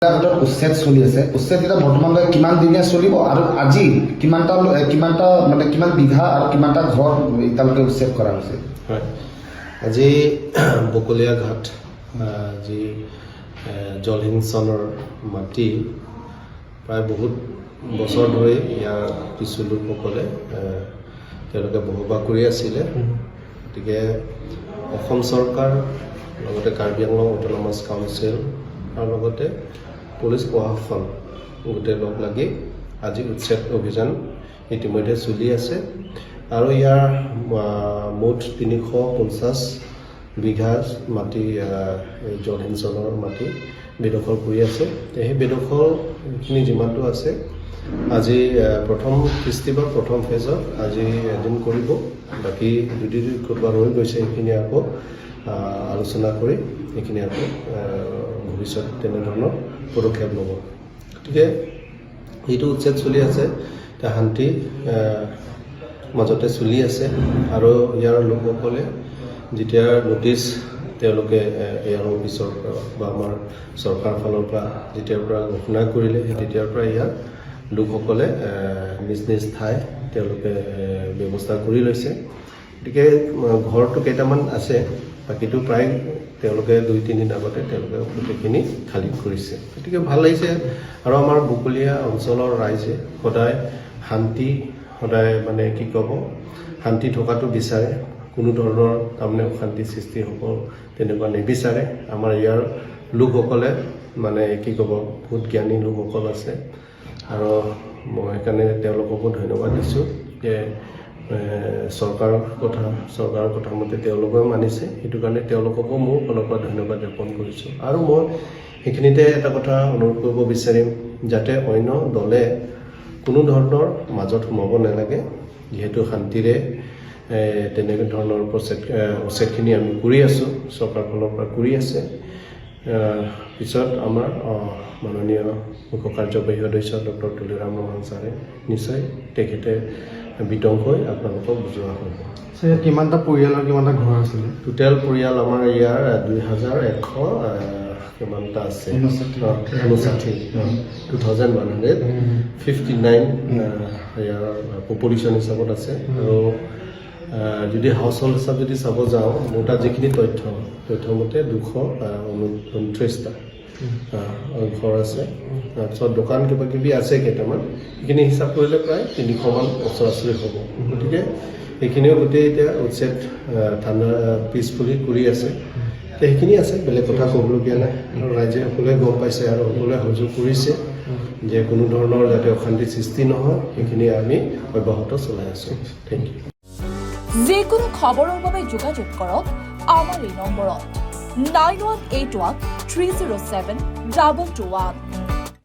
উচ্ছেদ চলি আছে উচ্ছেদ এটা বৰ্তমানলৈ কিমান দিনীয়া চলিব আৰু আজি কিমানটা মানে কিমান বিঘা আৰু কিমানটা ঘৰ এতিয়ালৈকে উচ্ছেদ কৰা হৈছে হয় আজি বকলীয়া ঘাট যি জলসিঞ্চনৰ মাটি প্ৰায় বহুত বছৰ ধৰি ইয়াৰ কিছু লোকসকলে তেওঁলোকে বসবাস কৰি আছিলে গতিকে অসম চৰকাৰ লগতে কাৰ্বি আংলং অট'নমাছ কাউন্সিল আৰু লগতে পুলিচ প্ৰশাসন গোটেই লগ লাগি আজি উচ্ছেদ অভিযান ইতিমধ্যে চলি আছে আৰু ইয়াৰ মুঠ 350 বিঘা মাটি জলসিঞ্চনৰ মাটি বেদখল কৰি আছে সেই বেদখলখিনি যিমানটো আছে আজি প্ৰথম কিস্তিৰ প্ৰথম ফেজত আজি এদিন কৰিব বাকী দুদিন ক'ৰবা ৰৈ গৈছে সেইখিনি আকৌ আলোচনা কৰি এইখিনি আকৌ ভৱিষ্যত তেনেধৰণৰ পদক্ষেপ ল'ব গতিকে এইটো উচ্ছেদ চলি আছে এতিয়া শান্তি মাজতে চলি আছে আৰু ইয়াৰ লোকসকলে যেতিয়া নটিচ তেওঁলোকে ইয়াৰ অফিচৰ পৰা বা আমাৰ চৰকাৰ ফালৰ পৰা যেতিয়াৰ পৰা ঘোষণা কৰিলে সেই তেতিয়াৰ পৰা ইয়াৰ লোকসকলে নিজ নিজ ঠাই তেওঁলোকে ব্যৱস্থা কৰি লৈছে গতিকে ঘৰটো কেইটামান আছে বাকীটো প্ৰায় তেওঁলোকে 2-3 দিন আগতে তেওঁলোকে গোটেইখিনি খালী কৰিছে গতিকে ভাল লাগিছে আৰু আমাৰ বকলীয়া অঞ্চলৰ ৰাইজে সদায় শান্তি সদায় মানে কি ক'ব শান্তি থকাটো বিচাৰে কোনো ধৰণৰ তাৰমানে অশান্তি সৃষ্টি হ'ব তেনেকুৱা নিবিচাৰে আমাৰ ইয়াৰ লোকসকলে মানে কি ক'ব বহুত জ্ঞানী লোকসকল আছে আৰু মই সেইকাৰণে তেওঁলোককো ধন্যবাদ দিছোঁ যে চৰকাৰৰ কথা মতে তেওঁলোকেও মানিছে সেইটো কাৰণে তেওঁলোককো মোৰ ফালৰ পৰা ধন্যবাদ জ্ঞাপন কৰিছোঁ আৰু মই সেইখিনিতে এটা কথা অনুৰোধ কৰিব বিচাৰিম যাতে অন্য দলে কোনো ধৰণৰ মাজত সোমাব নালাগে যিহেতু শান্তিৰে তেনেকুৱা ধৰণৰ উচ্ছেদখিনি আমি কৰি আছোঁ চৰকাৰ ফালৰ পৰা কৰি আছে পিছত আমাৰ মাননীয় মুখ্য কাৰ্যবাহী সদস্য ডক্টৰ তুলিৰাম মোহন ছাৰে নিশ্চয় তেখেতে বিতংকৈ আপোনালোকক বুজোৱা হ'ব কিমানটা পৰিয়ালৰ কিমানটা ঘৰ আছিলে টোটেল পৰিয়াল আমাৰ ইয়াৰ 2100 কিমানটা আছে 2159 ইয়াৰ পপুলেশ্যন হিচাপত আছে আৰু যদি হাউচ হোল্ড হিচাপ যদি চাব যাওঁ মোৰ তাত যিখিনি তথ্যমতে 229টা ঘৰ আছে তাৰপিছত দোকান কিবা কিবি আছে কেইটামান সেইখিনি হিচাপ কৰিলে প্ৰায় 300মান ওচৰা-ওচৰি হ'ব গতিকে সেইখিনিও গোটেই এতিয়া উচ্ছেদ ঠাণ্ডা পিছফুলি কৰি আছে সেইখিনি আছে বেলেগ কথা ক'বলগীয়া নাই আৰু ৰাইজে সকলোৱে গম পাইছে আৰু সকলোৱে সহযোগ কৰিছে যে কোনো ধৰণৰ যাতে অশান্তি সৃষ্টি নহয় সেইখিনি আমি অব্যাহত চলাই আছোঁ থেংক ইউ যিকোনো খবৰৰ বাবে যোগাযোগ কৰক আমাৰ এই নম্বৰত 9181 307 2221